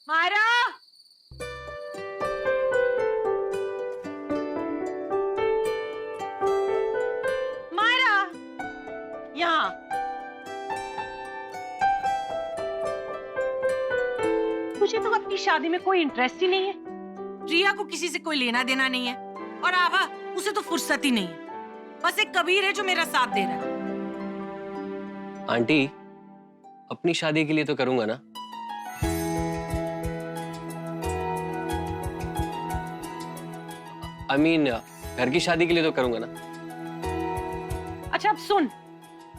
मायरा, मायरा, यहाँ। मुझे तो अपनी शादी में कोई इंटरेस्ट ही नहीं है। रिया को किसी से कोई लेना देना नहीं है और आभा, उसे तो फुर्सत ही नहीं है। बस एक कबीर है जो मेरा साथ दे रहा है। आंटी, अपनी शादी के लिए तो करूंगा ना। I mean, घर की शादी के लिए तो करूंगा ना। अच्छा अब सुन,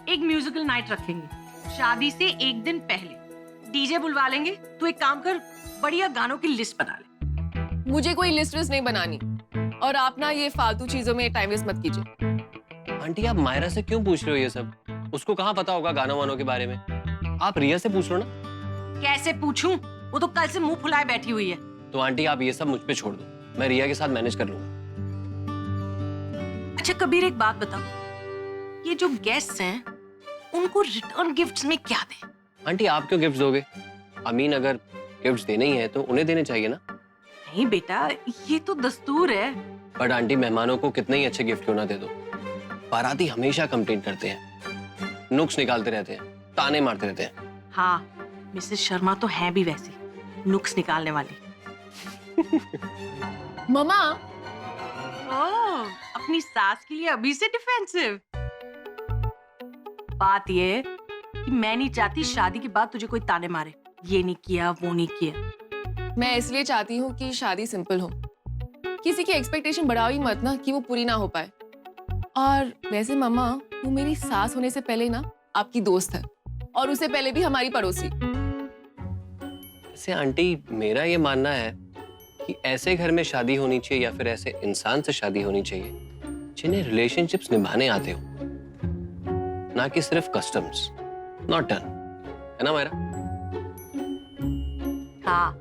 एक म्यूजिकल नाइट रखेंगे शादी से एक दिन पहले। डीजे बुलवा लेंगे। तू एक काम कर, बढ़िया गानों की लिस्ट बना ले। मुझे कोई लिस्ट विस्ट नहीं बनानी और आप ना ये फालतू चीजों में टाइम वेस्ट मत कीजिए। आंटी, आप मायरा से क्यों पूछ रहे हो ये सब? उसको कहाँ पता होगा गानों वानों के बारे में? आप रिया से पूछ लो ना। कैसे पूछूं? वो तो कल से मुंह फुलाए बैठी हुई है। तो आंटी, आप ये सब मुझ पे छोड़ दो, मैं रिया के साथ मैनेज कर लूंगा। अच्छा कबीर, एक बात बताओ, ये जो गेस्ट्स हैं उनको रिटर्न गिफ्ट्स में क्या दें? आंटी, आप क्यों गिफ्ट दोगे? अमीन, अगर गिफ्ट देने ही है तो उन्हें देने चाहिए ना। नहीं बेटा, ये तो दस्तूर है। बट आंटी, मेहमानों को कितने ही अच्छे गिफ्ट क्यों ना दे दो। बाराती हमेशा कंप्लेन करते हैं, नुक्स निकालते रहते हैं, ताने मारते रहते हैं। हाँ, मिसेस शर्मा तो है भी वैसी नुक्स निकालने वाली। मम्मा, ओह, अपनी सास के लिए अभी से डिफेंसिव। बात ये है कि मैं नहीं चाहती शादी के बाद तुझे कोई ताने मारे, ये नहीं किया वो नहीं किया। मैं इसलिए चाहती हूँ कि शादी सिंपल हो। किसी की एक्सपेक्टेशन बढ़ाओ ही मत ना कि वो पूरी ना हो पाए। और वैसे मम्मा, वो मेरी सास होने से पहले ना आपकी दोस्त है और उससे पहले भी हमारी पड़ोसी। वैसे आंटी, मेरा ये मानना है कि ऐसे घर में शादी होनी चाहिए या फिर ऐसे इंसान से शादी होनी चाहिए जिन्हें रिलेशनशिप्स निभाने आते हो, ना कि सिर्फ कस्टम्स। नॉट डन, है ना मायरा? हाँ,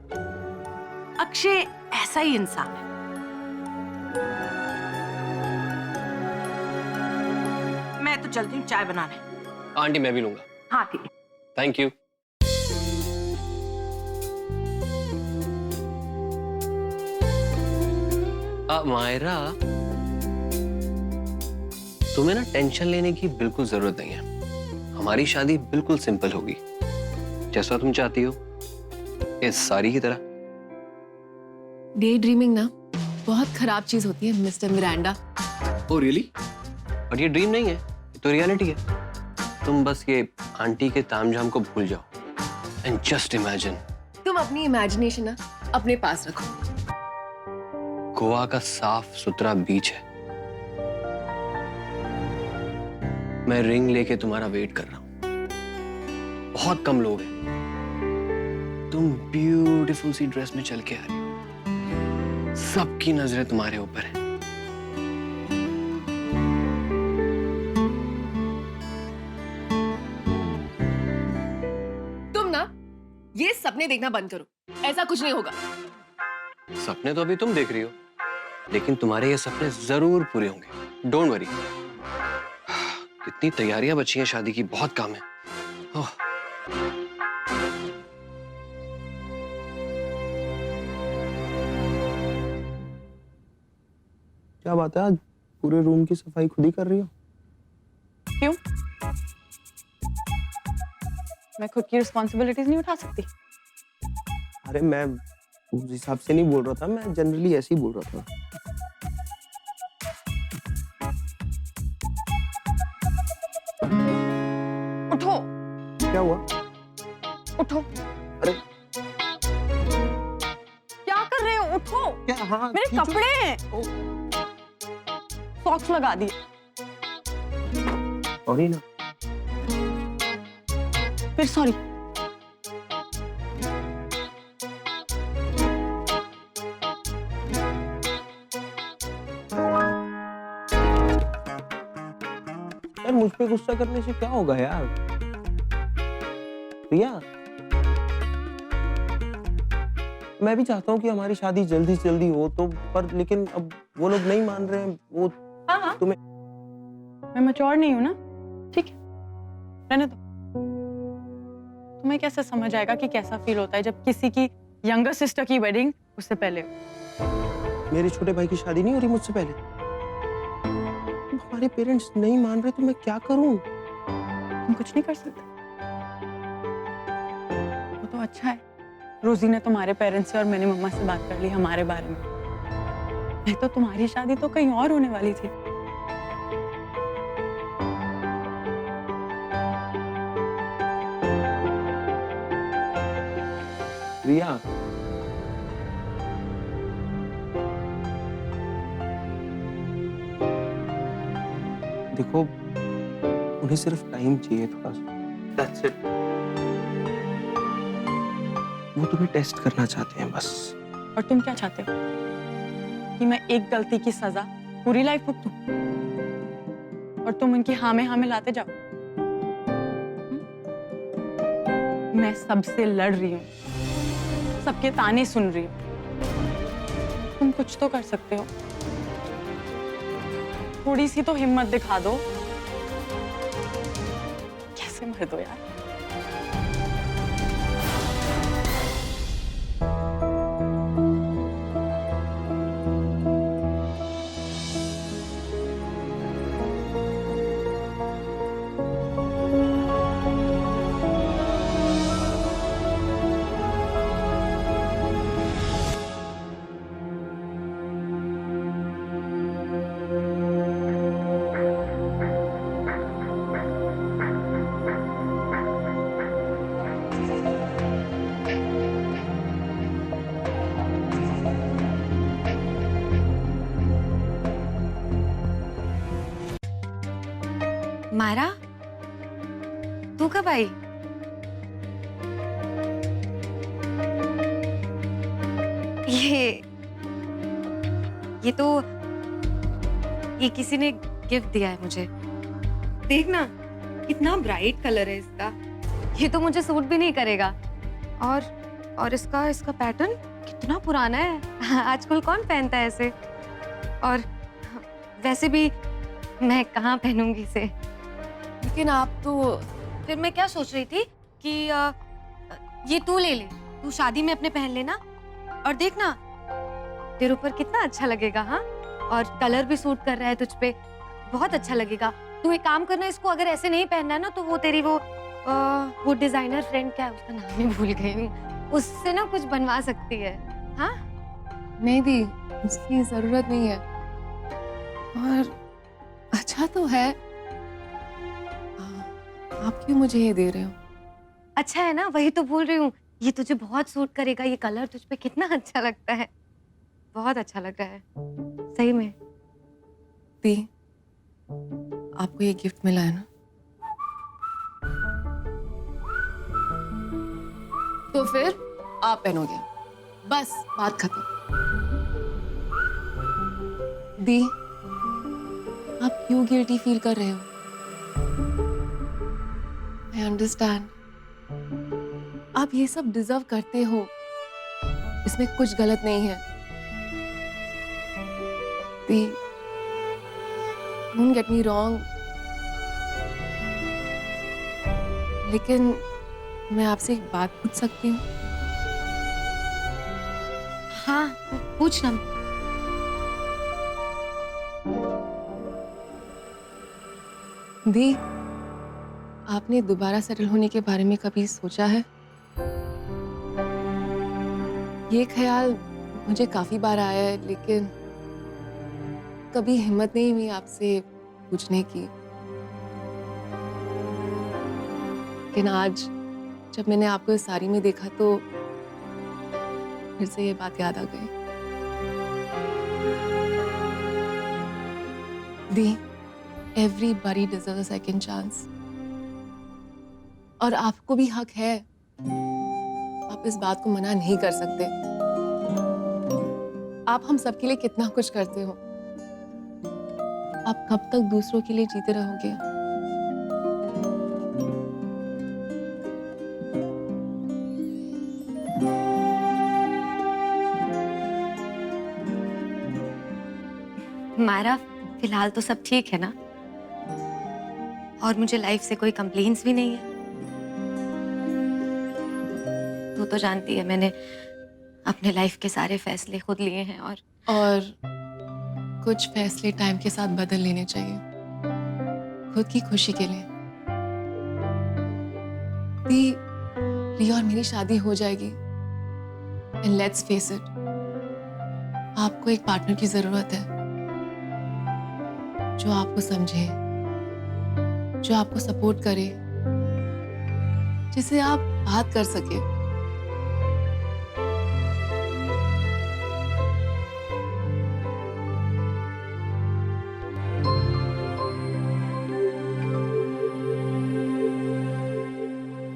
अक्षय ऐसा ही इंसान है। मैं तो चलती हूँ चाय बनाने। आंटी, मैं भी लूंगा। हाँ ठीक है। Thank you. मायरा, तुम्हें ना टेंशन लेने की बिल्कुल जरूरत नहीं है। हमारी शादी बिल्कुल सिंपल होगी, जैसा तुम चाहती हो, इस सारी की तरह। डे ड्रीमिंग ना बहुत खराब चीज होती है mister Miranda. Oh really? But ये ड्रीम नहीं है, ये तो रियलिटी है। तुम बस ये आंटी के तामझाम को भूल जाओ एंड जस्ट इमेजिन। तुम अपनी इमेजिनेशन ना अपने पास रखो। गोवा का साफ सुथरा बीच है, मैं रिंग लेके तुम्हारा वेट कर रहा हूं। बहुत कम लोग हैं, तुम ब्यूटीफुल सी ड्रेस में चल के आ रही हो, सबकी नजरें तुम्हारे ऊपर हैं। तुम ना ये सपने देखना बंद करो, ऐसा कुछ नहीं होगा। सपने तो अभी तुम देख रही हो, लेकिन तुम्हारे ये सपने जरूर पूरे होंगे, डोंट वरी। कितनी तैयारियां बची हैं शादी की, बहुत काम है। ओह। क्या बात है, आज पूरे रूम की सफाई खुद ही कर रही हो? क्यों? मैं खुद की रिस्पॉन्सिबिलिटीज नहीं उठा सकती? अरे मैं उस हिसाब से नहीं बोल रहा था, मैं जनरली ऐसे ही बोल रहा था। उठो। क्या हुआ? उठो। अरे क्या कर रहे हो? उठो। क्या? हाँ, मेरे खींचो। कपड़े हैं। सॉक्स लगा दिए। सॉरी ना। फिर सॉरी। यार मुझ पे गुस्सा करने से क्या होगा यार? प्रिया, मैं भी चाहता हूँ कि हमारी शादी जल्दी से जल्दी हो तो, पर लेकिन अब वो लोग नहीं मान रहे हैं। वो हाँ, तुम्हें मैं मैच्योर नहीं हूँ ना, ठीक है, रहने दो। तुम्हें कैसे समझ आएगा कि कैसा फील होता है जब किसी की यंगर सिस्टर की वेडिंग उससे पहले। मेरे छोटे भाई की शादी नहीं हो रही मुझसे पहले? हमारे पेरेंट्स नहीं मान रहे तो मैं क्या करूं? तुम कुछ नहीं कर सकते। वो तो अच्छा है, रोजी ने तुम्हारे पेरेंट्स से और मैंने मम्मा से बात कर ली हमारे बारे में। नहीं तो तुम्हारी शादी तो कहीं और होने वाली थी। रिया, देखो उन्हें सिर्फ टाइम चाहिए थोड़ा सा। That's it. वो तुम्हें टेस्ट करना चाहते हैं बस। और तुम क्या चाहते हो कि मैं एक गलती की सजा पूरी लाइफ भुगतूं और तुम उनकी हाँ में लाते जाओ? मैं सबसे लड़ रही हूँ, सबके ताने सुन रही हूँ। तुम कुछ तो कर सकते हो, थोड़ी सी तो हिम्मत दिखा दो। कैसे मर दो यार। मायरा, तू कब आई? ये किसी ने गिफ्ट दिया है मुझे। देख ना, कितना ब्राइट कलर है इसका। ये तो मुझे सूट भी नहीं करेगा। और इसका पैटर्न कितना पुराना है। आजकल कौन पहनता है ऐसे? और वैसे भी मैं कहाँ पहनूंगी इसे? लेकिन आप तो फिर मैं क्या सोच रही थी कि ये तू ले ले, तू शादी में अपने पहन लेना। और देखना तेरे ऊपर कितना अच्छा लगेगा। हाँ, और कलर भी सूट कर रहा है तुझ पे, बहुत अच्छा लगेगा। तू एक काम करना, इसको अगर ऐसे नहीं पहनना है ना तो वो तेरी वो डिजाइनर फ्रेंड, क्या है उसका नाम ही भूल गई हूँ, उससे ना कुछ बनवा सकती है। हाँ नहीं दी, उसकी जरूरत नहीं है। और अच्छा तो है। आप क्यों मुझे ये दे रहे हो? अच्छा है ना, वही तो बोल रही हूँ। ये तुझे बहुत सूट करेगा, ये कलर तुझ पे कितना अच्छा लगता है, बहुत अच्छा लग रहा है सही में। दी, आपको ये गिफ्ट मिला है ना, तो फिर आप पहनोगे। बस बात खत्म। दी, आप क्यों गिल्टी फील कर रहे हो? आई अंडरस्टैंड, आप ये सब डिजर्व करते हो, इसमें कुछ गलत नहीं है। दी, डोंट गेट मी रॉन्ग, लेकिन मैं आपसे एक बात पूछ सकती हूँ? हाँ, पूछना। दी, आपने दोबारा सेटल होने के बारे में कभी सोचा है? ये ख्याल मुझे काफी बार आया है, लेकिन कभी हिम्मत नहीं हुई आपसे पूछने की। लेकिन आज जब मैंने आपको इस साड़ी में देखा तो फिर से ये बात याद आ गई। दी, everybody deserves a second chance, और आपको भी हक है। आप इस बात को मना नहीं कर सकते। आप हम सबके लिए कितना कुछ करते हो। आप कब तक दूसरों के लिए जीते रहोगे? मायरा, फिलहाल तो सब ठीक है ना, और मुझे लाइफ से कोई कंप्लेंट्स भी नहीं है। तू तो जानती है, मैंने अपने लाइफ के सारे फैसले खुद लिए हैं और कुछ फैसले टाइम के साथ बदल लेने चाहिए, खुद की खुशी के लिए। दी, रिया और मेरी शादी हो जाएगी। एंड लेट्स फेस इट, आपको एक पार्टनर की जरूरत है जो आपको समझे, जो आपको सपोर्ट करे, जिसे आप बात कर सके।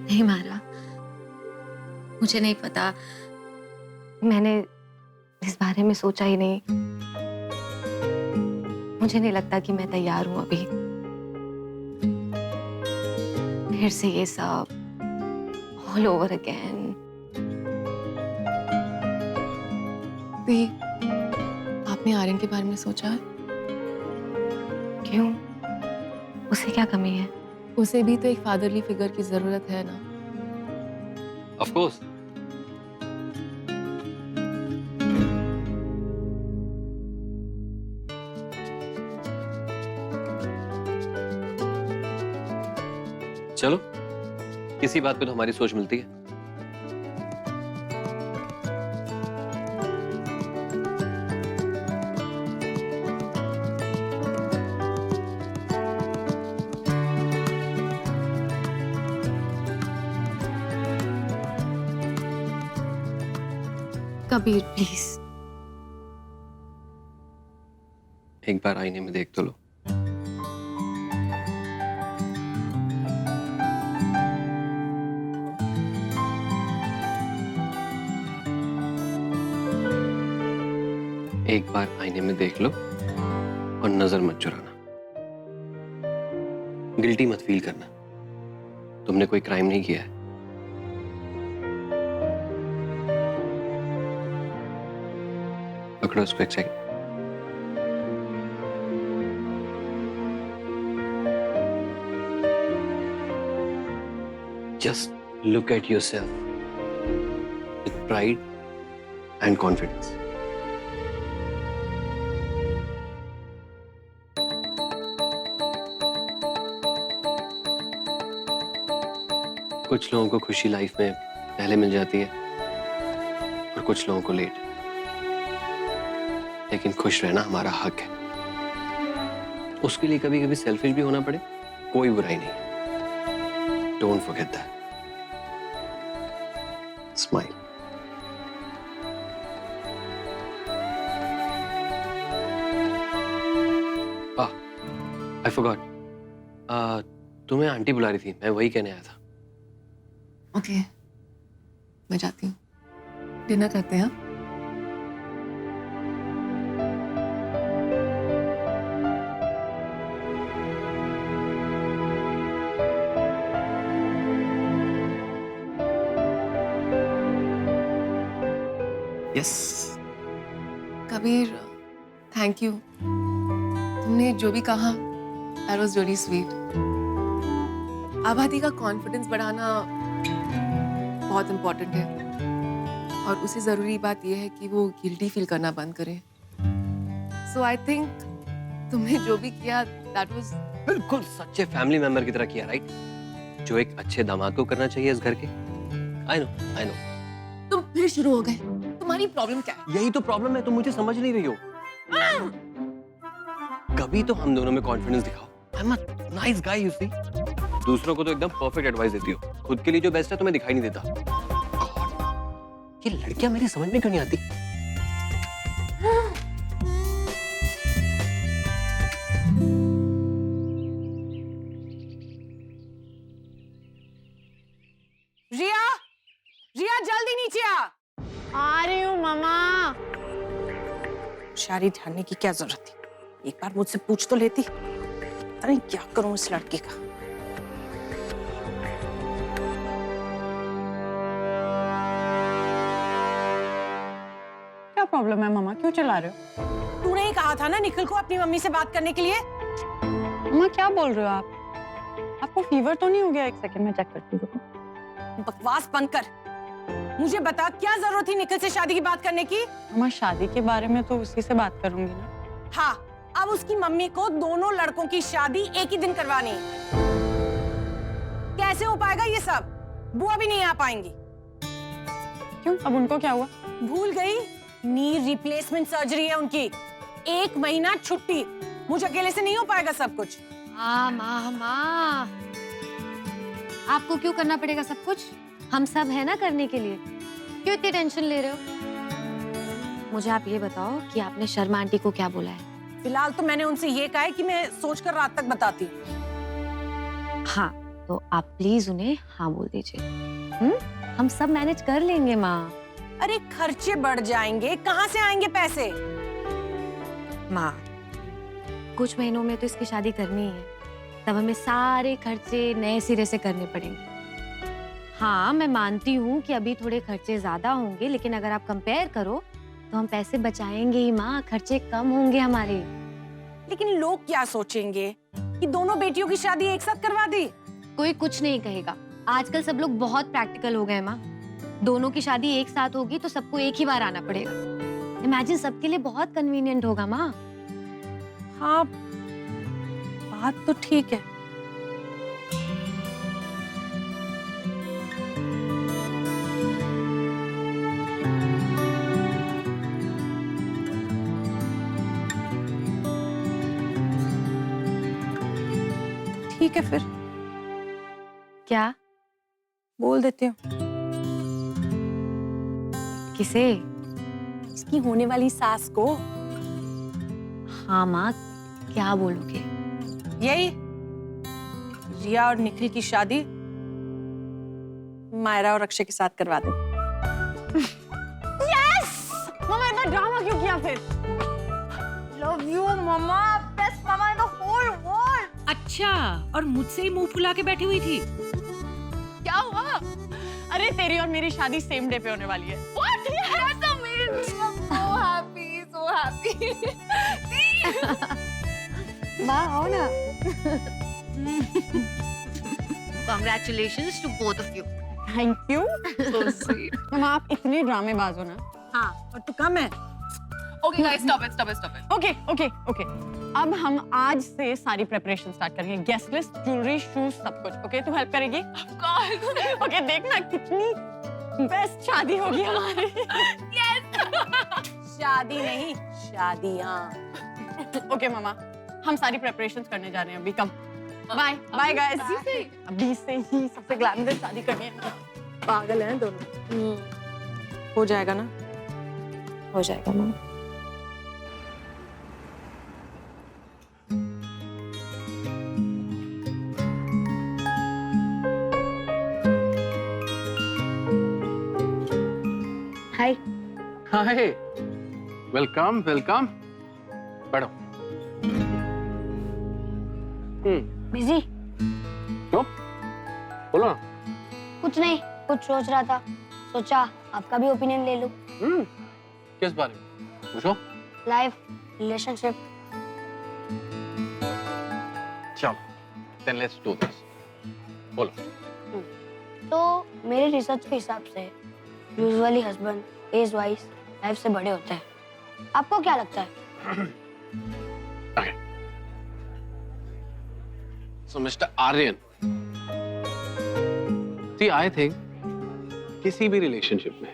नहीं मारा, मुझे नहीं पता, मैंने इस बारे में सोचा ही नहीं। मुझे नहीं लगता कि मैं तैयार हूं अभी। फिर से ये सब ऑल ओवर अगेन। दी, आपने आर्यन के बारे में सोचा है? क्यों? उसे क्या कमी है? उसे भी तो एक फादरली फिगर की जरूरत है ना। Of course. चलो, किसी बात पे तो हमारी सोच मिलती है। कबीर प्लीज। एक बार आईने में देख तो लो। एक बार आईने में देख लो और नजर मत चुराना। गिल्टी मत फील करना। तुमने कोई क्राइम नहीं किया है। पकड़ो उसको एक second. Just look at yourself with pride and confidence. कुछ लोगों को खुशी लाइफ में पहले मिल जाती है और कुछ लोगों को लेट, लेकिन खुश रहना हमारा हक है। उसके लिए कभी कभी सेल्फिश भी होना पड़े, कोई बुराई नहीं। Don't forget that. Smile. I forgot, तुम्हें आंटी बुला रही थी, मैं वही कहने आया था। ओके, मैं जाती हूँ। डिनर करते हैं। यस। Kabir, thank you. तुमने जो भी कहा, that was really sweet. आबादी का कॉन्फिडेंस बढ़ाना बहुत इम्पोर्टेंट है और उसे जरूरी बात यह है कि वो गिल्टी फील करना बंद करे। सो आई थिंक तुमने जो भी किया दैट वाज बिल्कुल सच्चे फैमिली मेंबर की तरह किया, राइट? जो एक अच्छे दामाद को करना चाहिए इस घर के। I know. तुम फिर शुरू हो गए। तुम्हारी प्रॉब्लम क्या है? यही तो प्रॉब्लम है, तुम मुझे समझ नहीं रही हो। कभी तो हम दोनों में कॉन्फिडेंस दिखाओ। I am a nice guy, you see. दूसरों को तो एकदम परफेक्ट एडवाइस देती हो, खुद के लिए जो बेस्ट है तुम्हें दिखाई नहीं देता। ये लड़कियां मेरी समझ में क्यों नहीं आती? रिया, रिया जल्दी नीचे आ रही हूँ मामा। शादी ठानने की क्या जरूरत थी? एक बार मुझसे पूछ तो लेती। पता नहीं क्या करूं इस लड़की का। क्या प्रॉब्लम है मामा, क्यों चला रहे हो? तूने ही कहा था ना निखिल को अपनी मम्मी से बात करने के लिए। मामा क्या बोल रहे हो आप? आपको फीवर तो नहीं हो गया? एक सेकंड में चेक करती हूँ। बकवास बंद कर। मुझे बता, क्या जरूरत थी निखिल से शादी की बात करने की? मम्मा शादी के बारे में तो उसी से बात करूंगी ना। हाँ, अब उसकी मम्मी को दोनों लड़कों की शादी एक ही दिन करवानी है। कैसे हो पाएगा ये सब? बुआ भी नहीं आ पाएंगी। क्यों, अब उनको क्या हुआ? भूल गई, नी रिप्लेसमेंट सर्जरी है उनकी। 1 महीना छुट्टी। मुझे अकेले से नहीं हो पाएगा सब कुछ। हाँ माँ, आपको क्यों करना पड़ेगा सब कुछ? हम सब है ना करने के लिए। क्यों इतनी टेंशन ले रहे हो? मुझे आप ये बताओ कि आपने शर्मा आंटी को क्या बोला है? फिलहाल तो मैंने उनसे ये कहा है कि मैं सोचकर रात तक बताती। हाँ, तो आप प्लीज उन्हें हाँ बोल दीजिए। हम सब मैनेज कर लेंगे माँ। अरे खर्चे बढ़ जाएंगे, कहाँ से आएंगे पैसे? माँ, कुछ महीनों में तो इसकी शादी करनी है, तब हमें सारे खर्चे नए सिरे से करने पड़ेंगे। हाँ, मैं मानती हूँ कि अभी थोड़े खर्चे ज्यादा होंगे, लेकिन अगर आप कंपेयर करो तो हम पैसे बचाएंगे ही माँ, खर्चे कम होंगे हमारे। लेकिन लोग क्या सोचेंगे कि दोनों बेटियों की शादी एक साथ करवा दी? कोई कुछ नहीं कहेगा। आजकल सब लोग बहुत प्रैक्टिकल हो गए माँ। दोनों की शादी एक साथ होगी तो सबको एक ही बार आना पड़ेगा। इमेजिन, सबके लिए बहुत कन्वीनियंट होगा माँ। हाँ, बात तो ठीक है। ठीक है फिर, क्या बोल देती हूँ। किसे? इसकी होने वाली सास को। हाँ माँ, क्या बोलोगे? यही, रिया और निखिल की शादी मायरा और अक्षय के साथ करवा दे। यस! मम्मा इतना ड्रामा क्यों किया फिर? Love you mamma, best mamma in the whole world. अच्छा, और मुझसे ही मुंह फुला के बैठी हुई थी? क्या हुआ? अरे तेरी और मेरी शादी सेम डे पे होने वाली है। What? Yes, amazing! I'm so happy, so happy. वाह, आओ ना। Congratulations to both of you. Thank you. So sweet. मम्मा आप इतने ड्रामेबाज हो ना। हाँ, और तू कम है। Okay guys, stop it. Okay. अब हम आज से सारी प्रिपरेशन स्टार्ट करेंगे। गेस्ट लिस्ट, ज्वेलरी, शूज, सब कुछ। ओके, तू हेल्प करेगी? Of course. ओके, देखना कितनी बेस्ट शादी होगी हमारी। Yes. शादी नहीं, शादियाँ। ओके मम्मा, हम सारी प्रिपरेशंस करने जा रहे हैं अभी। कम, बाय गाइस। अभी से ही सबसे ग्लैमरस शादी करनी है। पागल हैं दोनों। हो जाएगा ना? हो जाएगा माँ। हाय। हाय, वेलकम। बैठो। बिजी? क्यों? बोलो ना। कुछ नहीं, कुछ सोच रहा था, सोचा आपका भी ओपिनियन ले लूं। किस बारे में? पूछो। Life, relationship. चलो, then let's do this. बोलो। तो मेरे रिसर्च के हिसाब से usually husband age wise life से बड़े होते हैं। आपको क्या लगता है? Okay. So Mr. Aryan, see, I think किसी भी रिलेशनशिप में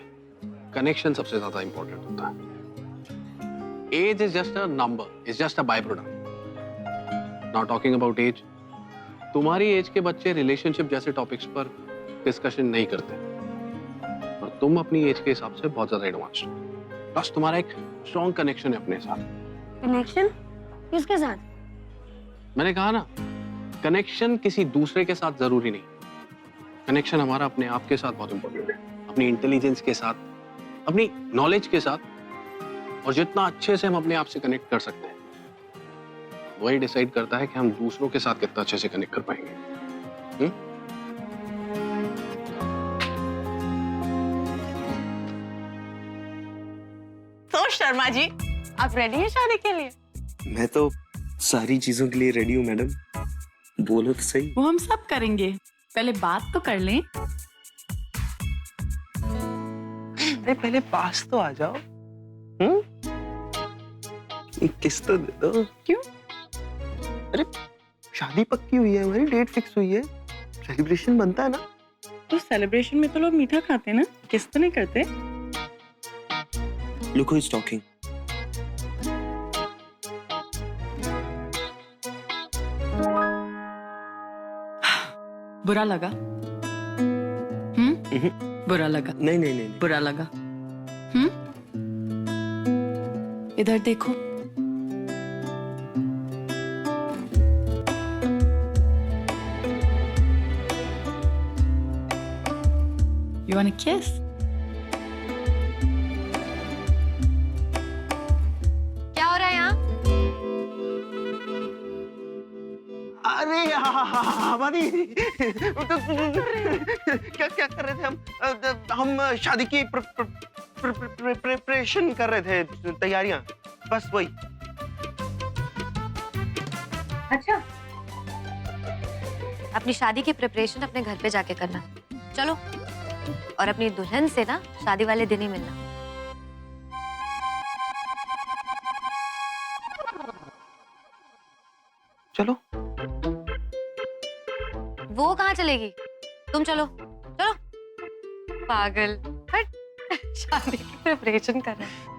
कनेक्शन सबसे ज्यादा इंपॉर्टेंट होता है। Age is just a number, is just a by product. Not talking about age. तुम्हारी एज के बच्चे रिलेशनशिप जैसे टॉपिक्स पर डिस्कशन नहीं करते, और तुम अपनी एज के हिसाब से बहुत ज्यादा एडवांस्ड हो। बस तुम्हारा एक स्ट्रॉन्ग कनेक्शन है अपने साथ। कनेक्शन किसके साथ? मैंने कहा ना, कनेक्शन किसी दूसरे के साथ जरूरी नहीं। कनेक्शन हमारा अपने आप के साथ बहुत इंपॉर्टेंट है, अपनी इंटेलिजेंस के साथ, अपनी नॉलेज के साथ, और जितना अच्छे से हम अपने आप से कनेक्ट कर सकते हैं वही डिसाइड करता है कि हम दूसरों के साथ कितना अच्छे से कनेक्ट कर पाएंगे। तो शर्मा जी, आप रेडी हैं शादी के लिए? मैं तो सारी चीजों के लिए रेडी हूँ मैडम। बोलो तो सही। वो हम सब करेंगे, पहले बात तो कर लें। अरे पहले पास तो आ जाओ। एक किस तो दे दो। क्यों? अरे शादी पक्की हुई है हमारी, डेट फिक्स हुई है, सेलिब्रेशन बनता है ना। तो सेलिब्रेशन में तो लोग मीठा खाते हैं ना, किस तो नहीं करते। Look who is talking. बुरा लगा? बुरा लगा? नहीं नहीं नहीं, नहीं। बुरा लगा? इधर देखो। You want a kiss? क्या हो रहा है यहाँ? अरे हमारी क्या क्या कर रहे थे हम शादी की प्रिपरेशन कर रहे थे, तैयारियां, बस वही। अच्छा, अपनी शादी की प्रिपरेशन अपने घर पे जाके करना। चलो, और अपनी दुल्हन से ना शादी वाले दिन ही मिलना। चलो। वो कहाँ चलेगी? तुम चलो, चलो। पागल, हट। शादी की प्रिपरेशन कर रहा है।